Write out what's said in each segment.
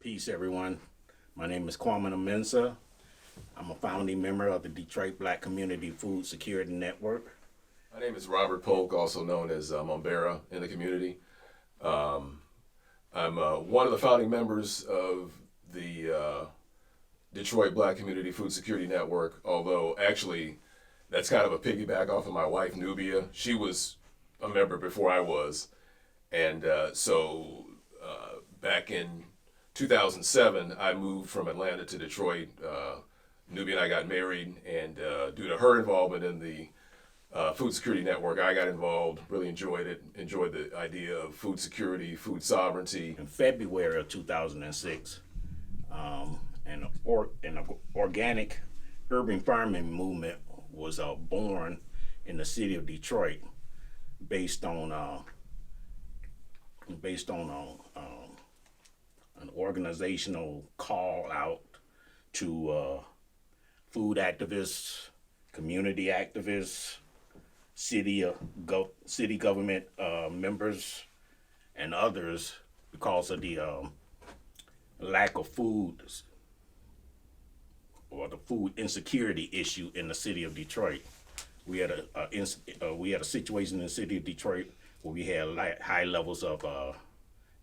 Peace, everyone. My name is Kwamena Mensah. I'm a founding member of the Detroit Black Community Food Security Network. My name is Robert Polk, also known as Mombera in the community. I'm one of the founding members of the Detroit Black Community Food Security Network, although actually that's kind of a piggyback off of my wife, Nubia. She was a member before I was. And back in 2007, I moved from Atlanta to Detroit. Nubia and I got married, and due to her involvement in the Food Security Network, I got involved, really enjoyed it, enjoyed the idea of food security, food sovereignty. In February of 2006, an organic urban farming movement was born in the city of Detroit based on an organizational call out to food activists, community activists, city government members, and others because of the lack of food or the food insecurity issue in the city of Detroit. We had a situation in the city of Detroit where we had high levels of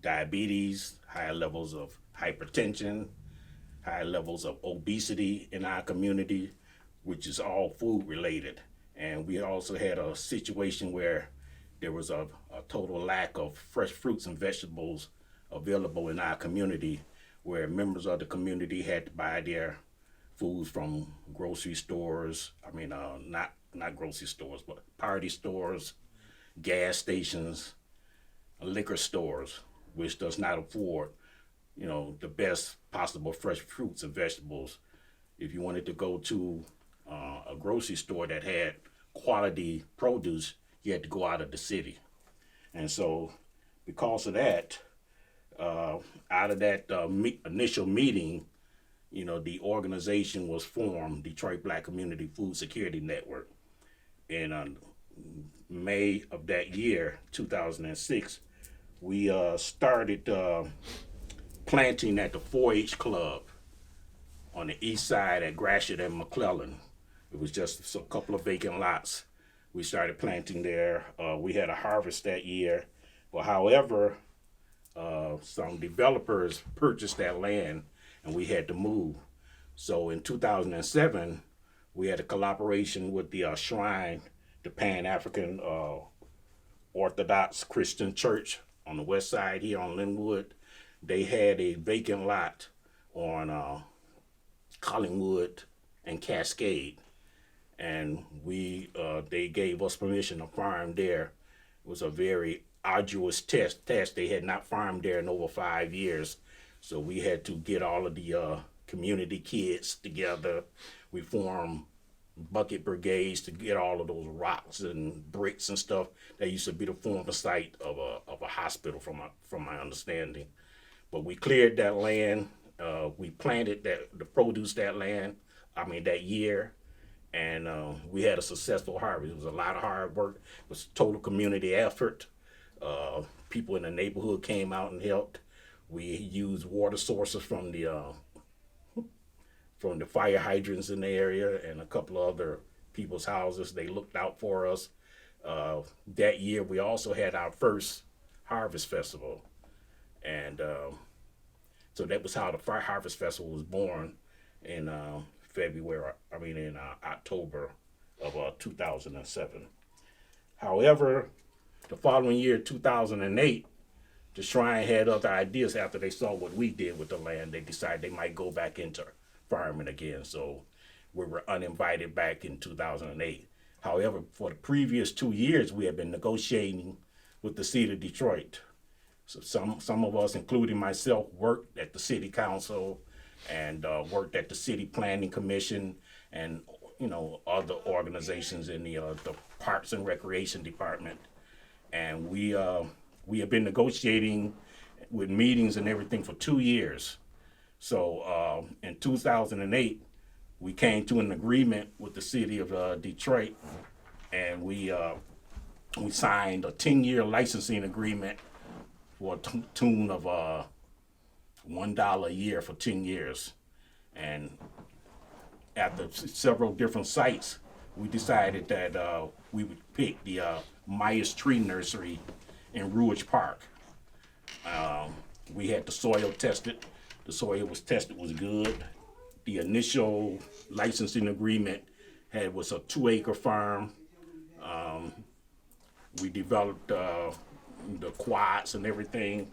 diabetes, high levels of hypertension, high levels of obesity in our community, which is all food related. And we also had a situation where there was a total lack of fresh fruits and vegetables available in our community, where members of the community had to buy their foods from grocery stores. Not grocery stores, but party stores, gas stations, liquor stores, which does not afford, the best possible fresh fruits and vegetables. If you wanted to go to a grocery store that had quality produce, you had to go out of the city. And so because of that, out of that initial meeting, the organization was formed, Detroit Black Community Food Security Network. In May of that year, 2006, we started planting at the 4-H Club on the east side at Gratiot and McClellan. It was just a couple of vacant lots. We started planting there. We had a harvest that year. Well, however, some developers purchased that land and we had to move. So in 2007, we had a collaboration with the Shrine, the Pan-African Orthodox Christian Church on the west side here on Linwood. They had a vacant lot on Collingwood and Cascade. And they gave us permission to farm there. It was a very arduous task. They had not farmed there in over 5 years. So we had to get all of the community kids together. We formed bucket brigades to get all of those rocks and bricks and stuff that used to be the former site of a hospital, from my understanding. But we cleared that land. We planted the produce that year, and we had a successful harvest. It was a lot of hard work. It was total community effort. People in the neighborhood came out and helped. We used water sources from the fire hydrants in the area and a couple of other people's houses. They looked out for us. That year, we also had our first harvest festival. And so that was how the Fire Harvest Festival was born in October of 2007. However, the following year, 2008, the Shrine had other ideas after they saw what we did with the land. They decided they might go back into farming again. So we were uninvited back in 2008. However, for the previous 2 years, we had been negotiating with the city of Detroit. So some of us, including myself, worked at the city council and worked at the city planning commission and other organizations in the parks and recreation department. And we have been negotiating with meetings and everything for 2 years. So in 2008, we came to an agreement with the city of Detroit, and we signed a 10-year licensing agreement for a tune of $1 a year for 10 years. And after several different sites, we decided that we would pick the Myers Tree Nursery in Ruich Park. We had the soil tested. The soil was tested, was good. The initial licensing agreement was a 2-acre farm. We developed the quads and everything.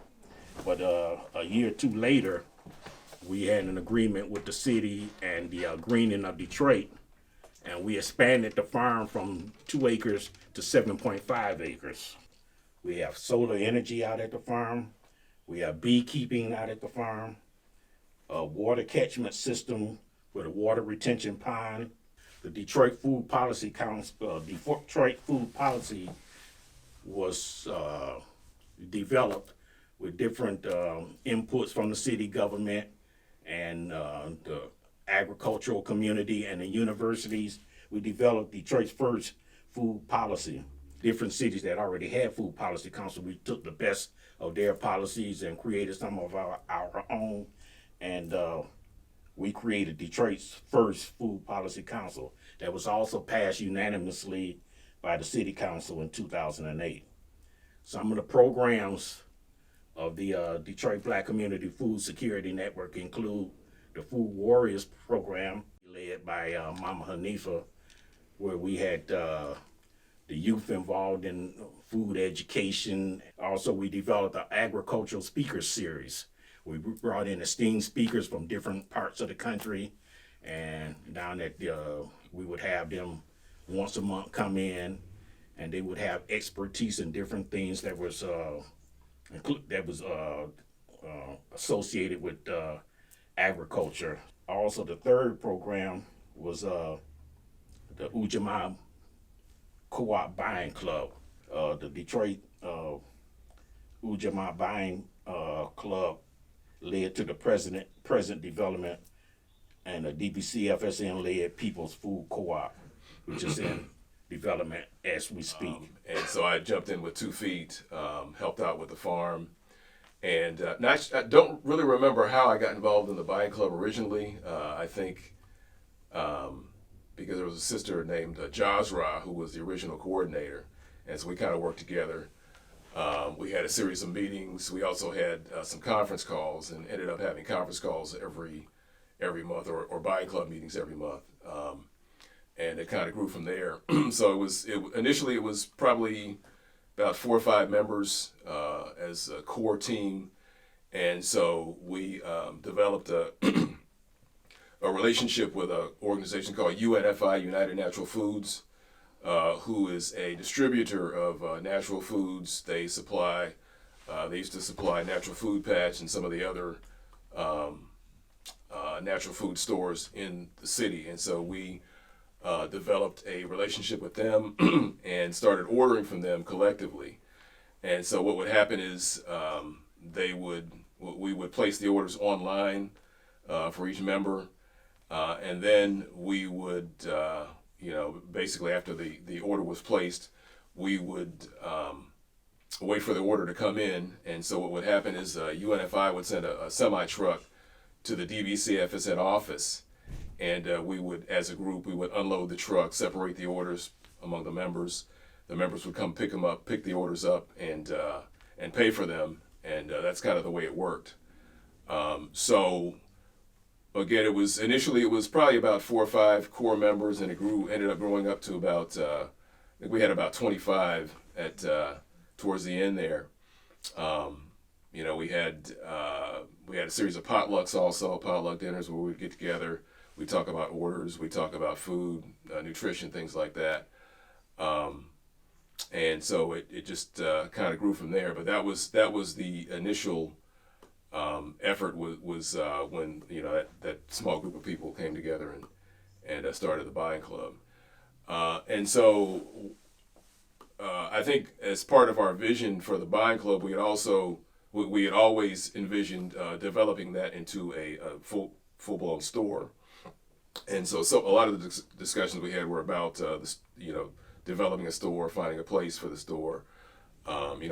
But a year or two later, we had an agreement with the city and the Greening of Detroit, and we expanded the farm from 2 acres to 7.5 acres. We have solar energy out at the farm. We have beekeeping out at the farm, a water catchment system with a water retention pond. The Detroit Food Policy Council, Detroit Food Policy was developed with different inputs from the city government and the agricultural community and the universities. We developed Detroit's first food policy. Different cities that already had food policy council, we took the best of their policies and created some of our own. And we created Detroit's first food policy council that was also passed unanimously by the city council in 2008. Some of the programs of the Detroit Black Community Food Security Network include the Food Warriors program led by Mama Hanifa, where we had the youth involved in food education. Also, we developed an agricultural speakers series. We brought in esteemed speakers from different parts of the country, and down at we would have them once a month come in, and they would have expertise in different things that was associated with agriculture. Also, the third program was the Ujamaa Co-op Buying Club. The Detroit Ujamaa Buying Club led to the present development, and the DBCFSN led People's Food Co-op, which is in development as we speak. And so I jumped in with 2 feet, helped out with the farm. And I don't really remember how I got involved in the buying club originally. I think because there was a sister named Jazra who was the original coordinator. And so we kind of worked together. We had a series of meetings. We also had some conference calls and ended up having conference calls every month or buying club meetings every month. And it kind of grew from there. So initially it was probably about 4 or 5 members as a core team. And so we developed a relationship with an organization called UNFI, United Natural Foods, who is a distributor of natural foods. They used to supply Natural Food Patch and some of the other natural food stores in the city. And so we developed a relationship with them and started ordering from them collectively. And so what would happen is we would place the orders online for each member, and then we would, basically after the order was placed, we would wait for the order to come in. And so what would happen is UNFI would send a semi-truck to the DBCFSN office, and we would, as a group, we would unload the truck, separate the orders among the members. The members would come pick them up, pick the orders up, and pay for them. And that's kind of the way it worked. So again, it was probably about 4 or 5 core members, and it ended up growing up to about I think we had about 25 at towards the end there. We had a series of potlucks also, potluck dinners where we'd get together. We talk about orders, we talk about food, nutrition, things like that. And so it just kind of grew from there. But that was the initial effort was when that small group of people came together and started the buying club. And so I think as part of our vision for the buying club, we had always envisioned developing that into a full-blown store. And so a lot of the discussions we had were about developing a store, finding a place for the store,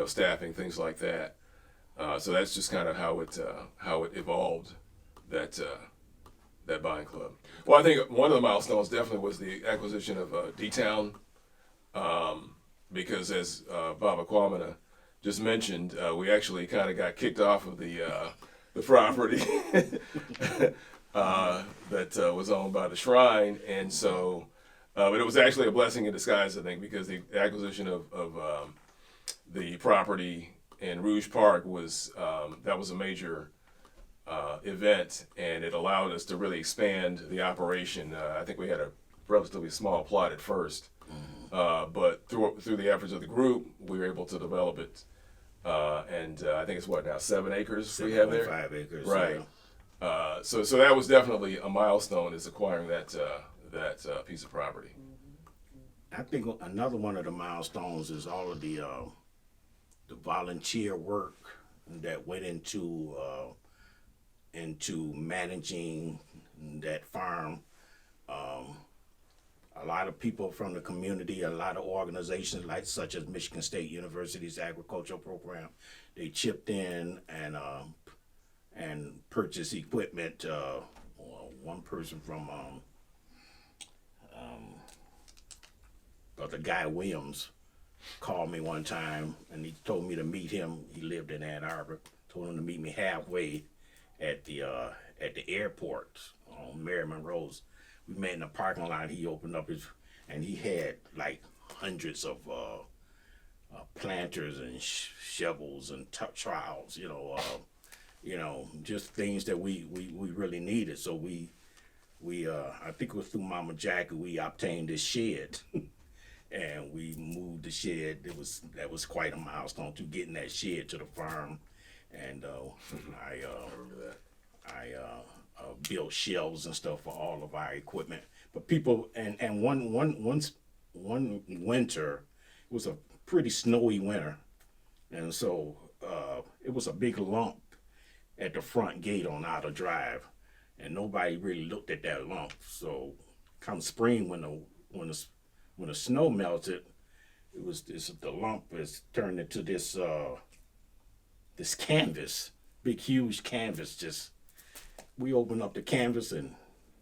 staffing, things like that. So that's just kind of how it evolved, that buying club. Well, I think one of the milestones definitely was the acquisition of D-Town, because as Baba Kwamena just mentioned, we actually kind of got kicked off of the property that was owned by the Shrine, and so, but it was actually a blessing in disguise, I think, because the acquisition of the property in Rouge Park was that was a major event, and it allowed us to really expand the operation. I think we had a relatively small plot at first, but through the efforts of the group, we were able to develop it, and I think it's what now 7 acres we have there. 5 acres, Right. yeah. So that was definitely a milestone, is acquiring that piece of property. I think another one of the milestones is all of the volunteer work that went into managing that farm. A lot of people from the community, a lot of organizations like such as Michigan State University's agricultural program, they chipped in and purchased equipment. One person from the guy Williams called me one time and he told me to meet him. He lived in Ann Arbor. Told him to meet me halfway at the airport on Merriman Road. We met in the parking lot. He opened up and he had like hundreds of planters and shovels and trowels. Just things that we really needed. So we I think it was through Mama Jackie we obtained this shed. And we moved the shed. That was quite a milestone to getting that shed to the farm, and I remember that. I built shelves and stuff for all of our equipment. But people and one winter, it was a pretty snowy winter, and so it was a big lump at the front gate on Outer Drive, and nobody really looked at that lump. So come spring when the snow melted, the lump is turned into this canvas, big huge canvas. We opened up the canvas and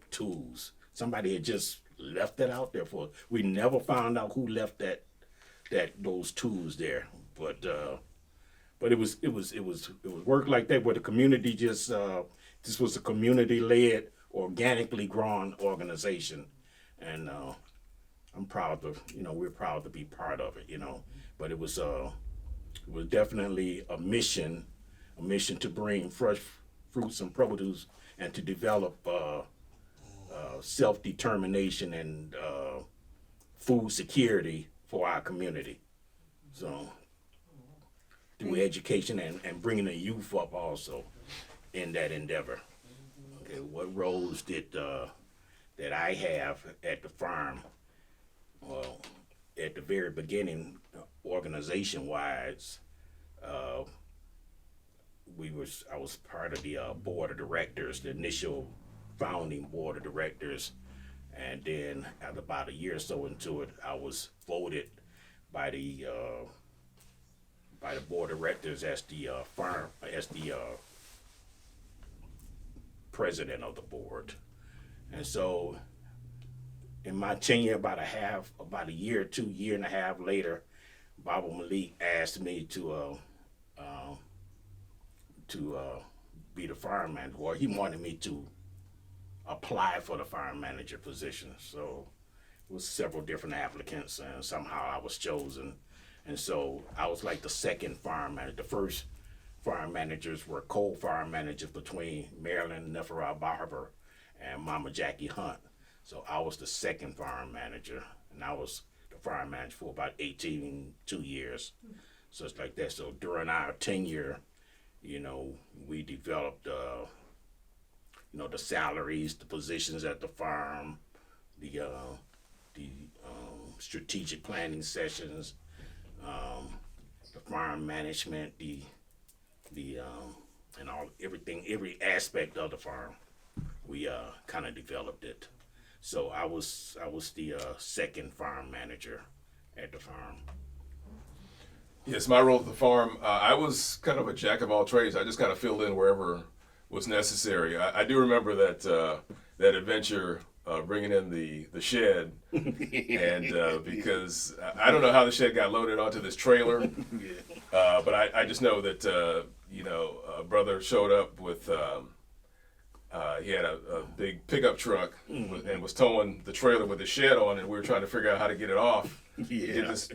tools. Somebody had just left that out there for us. We never found out who left those tools there. But it was work like that where the community this was a community led, organically grown organization, and I'm proud of, we're proud to be part of it, But it was definitely a mission to bring fresh fruits and produce and to develop self-determination and food security for our community. So through education and bringing the youth up also in that endeavor. Okay, what roles that I have at the farm? Well, at the very beginning, organization-wise, I was part of the board of directors, the initial founding board of directors, and then after about a year or so into it, I was voted by the board of directors as the president of the board, and so. In my tenure, about a year and a half later, Baba Malik asked me to be the farm manager. Well, he wanted me to apply for the farm manager position. So it was several different applicants, and somehow I was chosen. And so I was like the second farm manager. The first farm managers were co-farm managers between Marilyn Neferah Barber and Mama Jackie Hunt. So I was the second farm manager, and I was the farm manager for about 2 years. So it's like that. So during our tenure, we developed, the salaries, the positions at the farm, the strategic planning sessions, the farm management, and every aspect of the farm. We kind of developed it. So I was the second farm manager at the farm. Yes, my role at the farm, I was kind of a jack of all trades. I just kind of filled in wherever was necessary. I do remember that adventure bringing in the shed, and because I don't know how the shed got loaded onto this trailer, but I just know that a brother showed up with he had a big pickup truck and was towing the trailer with the shed on, and we were trying to figure out how to get it off. Yeah. He did this,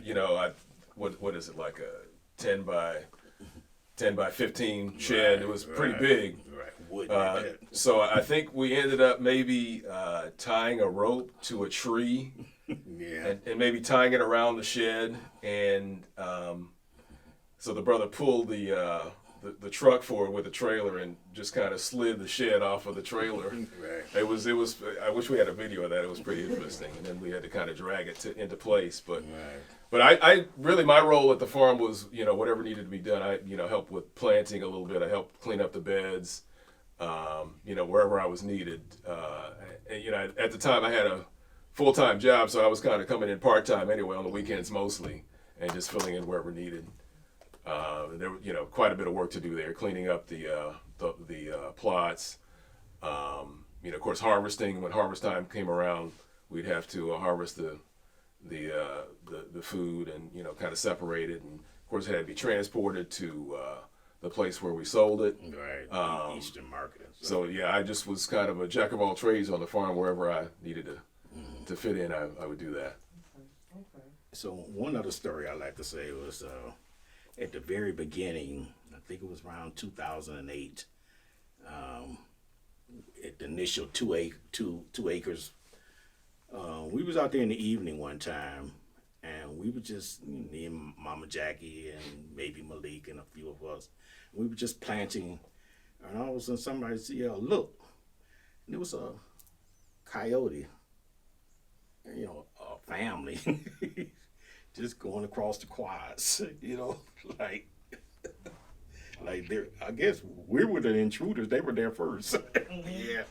what is it, like a 10 by 15 shed? It was pretty big. Right. Wood. So I think we ended up maybe tying a rope to a tree Yeah. and maybe tying it around the shed, and so the brother pulled the truck forward with the trailer and just kind of slid the shed off of the trailer. Right. It was. I wish we had a video of that. It was pretty interesting, and then we had to kind of drag it into place. But Right. but I really, my role at the farm was whatever needed to be done. I helped with planting a little bit. I helped clean up the beds. Wherever I was needed. And, at the time I had a full-time job, so I was kind of coming in part-time anyway on the weekends mostly, and just filling in wherever needed. There were, quite a bit of work to do there, cleaning up the plots. Of course, harvesting. When harvest time came around, we'd have to harvest the food and kind of separate it, and of course it had to be transported to the place where we sold it. Right. The Eastern market. So yeah, I just was kind of a jack of all trades on the farm. Wherever I needed to fit in, I would do that. So one other story I like to say was at the very beginning, I think it was around 2008, at the initial two acres, we was out there in the evening one time, and we were just, me and Mama Jackie and maybe Malik and a few of us, we were just planting, and all of a sudden somebody said, "Yeah, look," and it was a coyote, a family, just going across the quads, like I guess we were the intruders. They were there first. Yeah.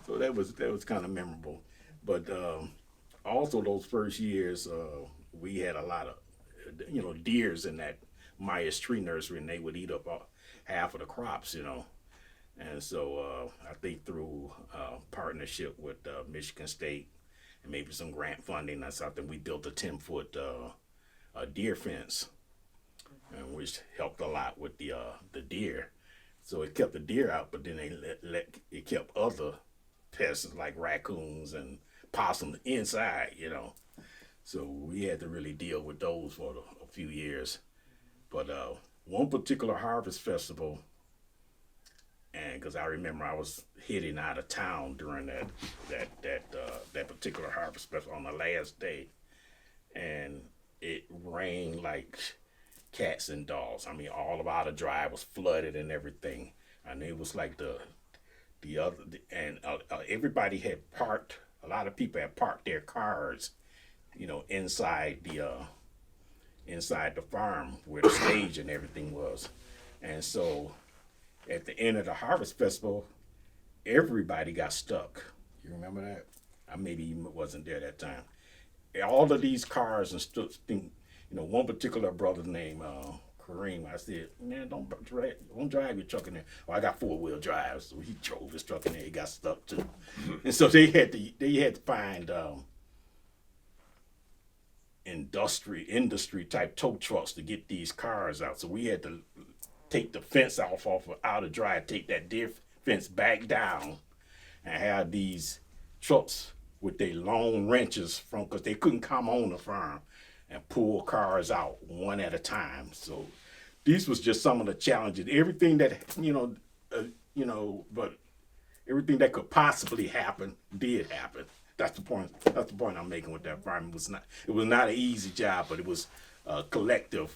So that was kind of memorable. But also those first years, we had a lot of, deers in that Myers tree nursery, and they would eat up half of the crops, And so I think through partnership with Michigan State and maybe some grant funding or something, we built a 10-foot deer fence, and which helped a lot with the deer. So it kept the deer out, but then it kept other pests like raccoons and possums inside, So we had to really deal with those for a few years. But one particular harvest festival, and because I remember I was heading out of town during that particular harvest festival on the last day, and it rained like cats and dogs. I mean, all of our drive was flooded and everything, and it was like everybody had parked. A lot of people had parked their cars, inside the farm where the stage and everything was, and so at the end of the harvest festival, everybody got stuck. You remember that? I maybe wasn't there that time. All of these cars and stuff. One particular brother named Kareem, I said, "Man, don't drive your truck in there." Oh, I got 4-wheel drive, so he drove his truck in there. He got stuck too, and so they had to find industry type tow trucks to get these cars out. So we had to take the fence out of drive, take that deer fence back down, and have these trucks with their long wrenches because they couldn't come on the farm, and pull cars out one at a time. So these was just some of the challenges. Everything that but everything that could possibly happen did happen. That's the point. That's the point I'm making with that farm. It was not an easy job, but it was a collective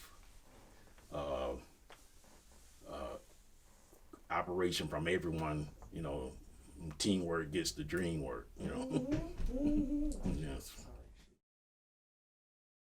operation from everyone. Teamwork gets the dream work. Yeah.